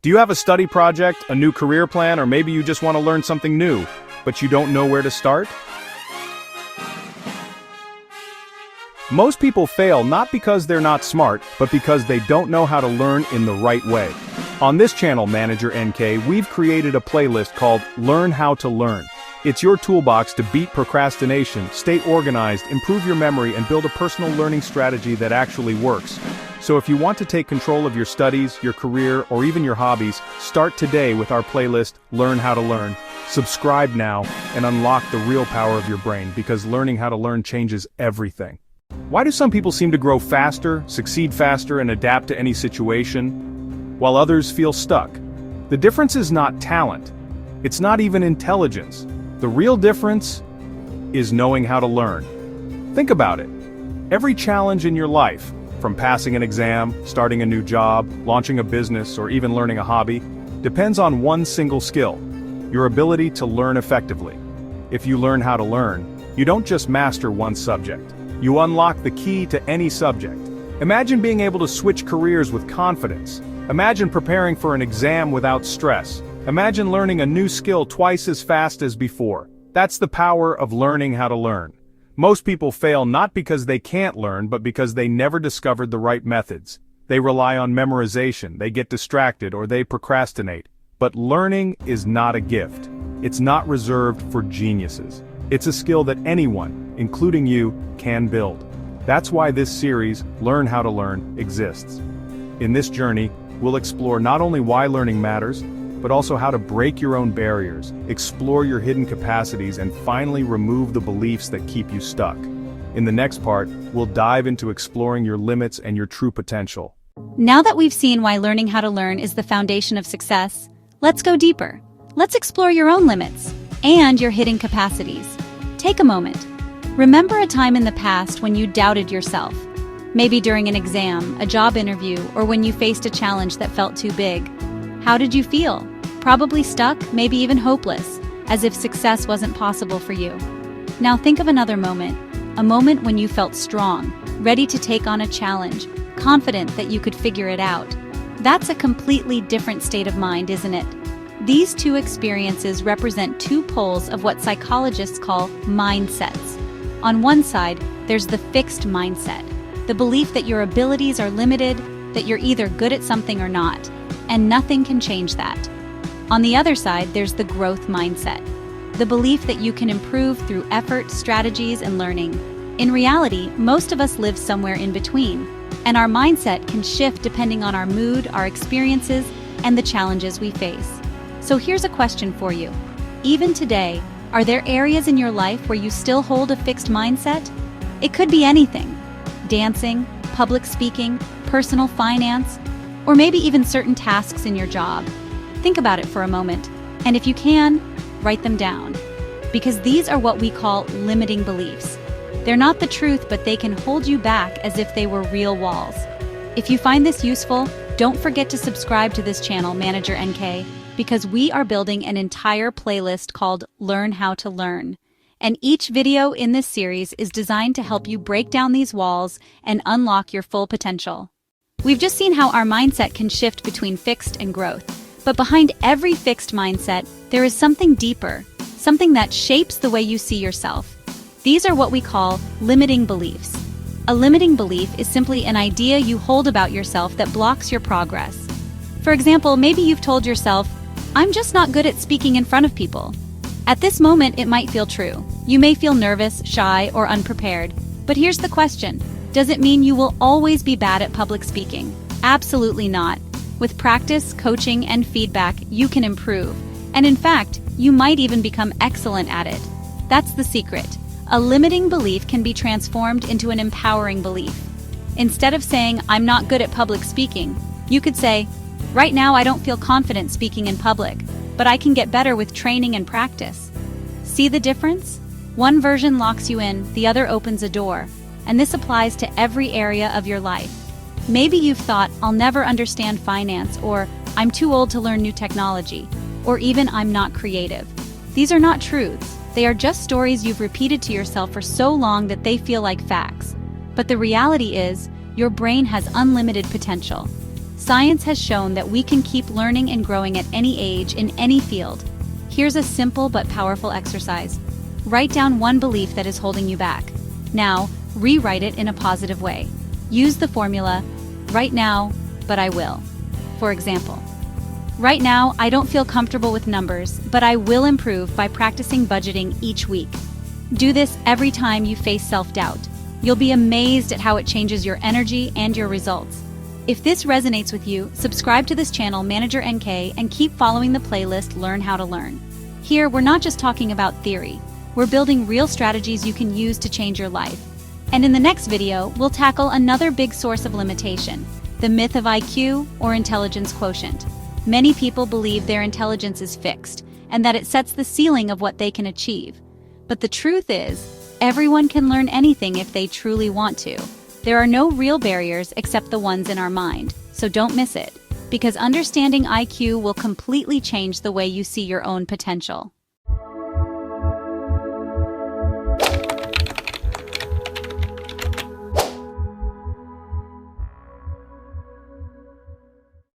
Do you have a study project, a new career plan, or maybe you just want to learn something new, but you don't know where to start? Most people fail not because they're not smart, but because they don't know how to learn in the right way. On this channel, Manager NK, we've created a playlist called Learn How to Learn. It's your toolbox to beat procrastination, stay organized, improve your memory, and build a personal learning strategy that actually works. So if you want to take control of your studies, your career, or even your hobbies, start today with our playlist, Learn How to Learn. Subscribe now and unlock the real power of your brain, because learning how to learn changes everything. Why do some people seem to grow faster, succeed faster, and adapt to any situation, while others feel stuck? The difference is not talent. It's not even intelligence. The real difference is knowing how to learn. Think about it. Every challenge in your life, from passing an exam, starting a new job, launching a business, or even learning a hobby, depends on one single skill: your ability to learn effectively. If you learn how to learn, you don't just master one subject. You unlock the key to any subject. Imagine being able to switch careers with confidence. Imagine preparing for an exam without stress. Imagine learning a new skill twice as fast as before. That's the power of learning how to learn. Most people fail not because they can't learn, but because they never discovered the right methods. They rely on memorization, they get distracted, or they procrastinate. But learning is not a gift. It's not reserved for geniuses. It's a skill that anyone, including you, can build. That's why this series, Learn How to Learn, exists. In this journey, we'll explore not only why learning matters, but also how to break your own barriers, explore your hidden capacities, and finally remove the beliefs that keep you stuck. In the next part, we'll dive into exploring your limits and your true potential. Now that we've seen why learning how to learn is the foundation of success, let's go deeper. Let's explore your own limits and your hidden capacities. Take a moment. Remember a time in the past when you doubted yourself. Maybe during an exam, a job interview, or when you faced a challenge that felt too big. How did you feel? Probably stuck, maybe even hopeless, as if success wasn't possible for you. Now think of another moment, a moment when you felt strong, ready to take on a challenge, confident that you could figure it out. That's a completely different state of mind, isn't it? These two experiences represent two poles of what psychologists call mindsets. On one side, there's the fixed mindset, the belief that your abilities are limited, that you're either good at something or not, and nothing can change that. On the other side, there's the growth mindset, the belief that you can improve through effort, strategies, and learning. In reality, most of us live somewhere in between, and our mindset can shift depending on our mood, our experiences, and the challenges we face. So here's a question for you. Even today, are there areas in your life where you still hold a fixed mindset? It could be anything: dancing, public speaking, personal finance, or maybe even certain tasks in your job. Think about it for a moment, and if you can, write them down. Because these are what we call limiting beliefs. They're not the truth, but they can hold you back as if they were real walls. If you find this useful, don't forget to subscribe to this channel, Manager NK, because we are building an entire playlist called Learn How to Learn. And each video in this series is designed to help you break down these walls and unlock your full potential. We've just seen how our mindset can shift between fixed and growth. But behind every fixed mindset, there is something deeper, something that shapes the way you see yourself. These are what we call limiting beliefs. A limiting belief is simply an idea you hold about yourself that blocks your progress. For example, maybe you've told yourself, "I'm just not good at speaking in front of people." At this moment, it might feel true. You may feel nervous, shy, or unprepared. But here's the question. Does it mean you will always be bad at public speaking? Absolutely not. With practice, coaching, and feedback, you can improve. And in fact, you might even become excellent at it. That's the secret. A limiting belief can be transformed into an empowering belief. Instead of saying, "I'm not good at public speaking," you could say, "Right now I don't feel confident speaking in public, but I can get better with training and practice." See the difference? One version locks you in, the other opens a door. And this applies to every area of your life. Maybe you've thought, "I'll never understand finance," or "I'm too old to learn new technology," or even "I'm not creative." These are not truths. They are just stories you've repeated to yourself for so long that they feel like facts. But the reality is, your brain has unlimited potential. Science has shown that we can keep learning and growing at any age in any field. Here's a simple but powerful exercise. Write down one belief that is holding you back. Now, rewrite it in a positive way. Use the formula, right now, but I will. For example, right now, I don't feel comfortable with numbers, but I will improve by practicing budgeting each week. Do this every time you face self-doubt. You'll be amazed at how it changes your energy and your results. If this resonates with you, subscribe to this channel, Manager NK, and keep following the playlist Learn How to Learn. Here, we're not just talking about theory. We're building real strategies you can use to change your life. And in the next video, we'll tackle another big source of limitation, the myth of IQ, or intelligence quotient. Many people believe their intelligence is fixed, and that it sets the ceiling of what they can achieve. But the truth is, everyone can learn anything if they truly want to. There are no real barriers except the ones in our mind, so don't miss it, because understanding IQ will completely change the way you see your own potential.